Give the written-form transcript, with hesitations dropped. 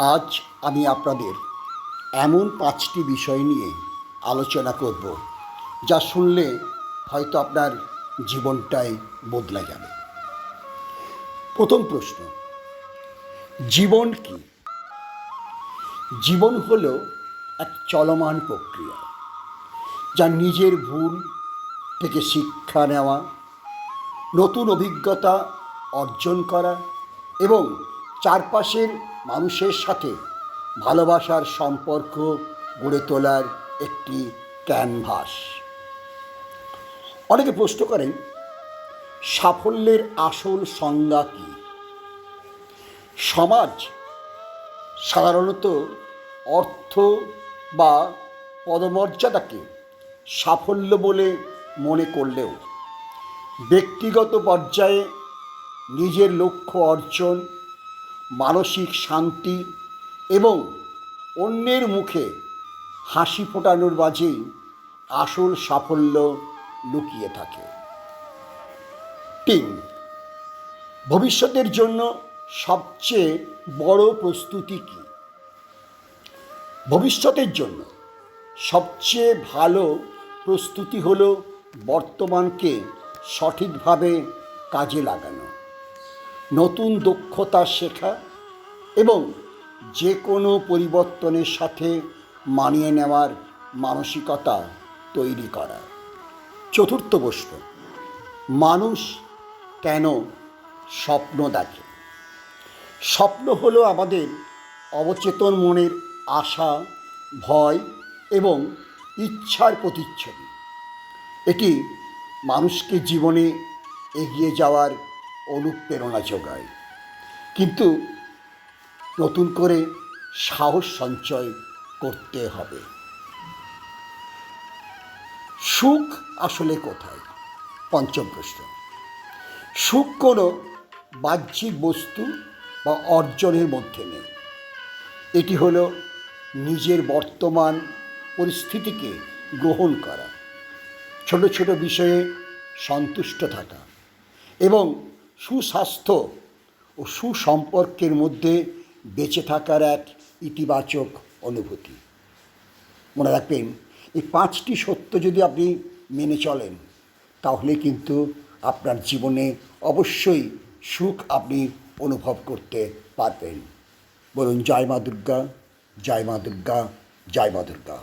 আজ আমি আপনাদের এমন 5টি বিষয় নিয়ে আলোচনা করব যা শুনলে হয়তো আপনার জীবনটাই বদলে যাবে। প্রথম প্রশ্ন, জীবন কি? জীবন হলো এক চলমান প্রক্রিয়া, যা নিজের ভুল থেকে শিক্ষা নেওয়া, নতুন অভিজ্ঞতা অর্জন করা এবং চারপাশের মানুষের সাথে ভালোবাসার সম্পর্ক গড়ে তোলার একটি ক্যানভাস। অনেকে প্রশ্ন করেন, সাফল্যের আসল সংজ্ঞা কী? সমাজ সাধারণত অর্থ বা পদমর্যাদাকে সাফল্য বলে মনে করলেও ব্যক্তিগত পর্যায়ে নিজের লক্ষ্য অর্জন, মানসিক শান্তি এবং অন্যের মুখে হাসি ফোটানোর মাঝেই আসল সাফল্য লুকিয়ে থাকে। 3, ভবিষ্যতের জন্য সবচেয়ে বড় প্রস্তুতি কী? ভবিষ্যতের জন্য সবচেয়ে ভালো প্রস্তুতি হলো বর্তমানকে সঠিকভাবে কাজে লাগানো, নতুন দক্ষতা শেখা এবং যে কোনো পরিবর্তনের সাথে মানিয়ে নেওয়ার মানসিকতা তৈরি করা। চতুর্থ প্রশ্ন, মানুষ কেন স্বপ্ন দেখে? স্বপ্ন হলো আমাদের অবচেতন মনের আশা, ভয় এবং ইচ্ছার প্রতিচ্ছবি। এটি মানুষকে জীবনে এগিয়ে যাওয়ার অনুপ্রেরণা যোগায়, কিন্তু নতুন করে সাহস সঞ্চয় করতে হবে। সুখ আসলে কোথায়? পঞ্চম প্রশ্ন, সুখ কোনো বাহ্যিক বস্তু বা অর্জনের মধ্যে নেই। এটি হলো নিজের বর্তমান পরিস্থিতিকে গ্রহণ করা, ছোট ছোট বিষয়ে সন্তুষ্ট থাকা এবং সুস্বাস্থ্য ও সুসম্পর্কের মধ্যে বেঁচে থাকার এক ইতিবাচক অনুভূতি। মনে রাখবেন, এই 5টি সত্য যদি আপনি মেনে চলেন, তাহলে কিন্তু আপনার জীবনে অবশ্যই সুখ আপনি অনুভব করতে পারবেন। বলুন জয় মা দুর্গা, জয় মা দুর্গা, জয় মা দুর্গা।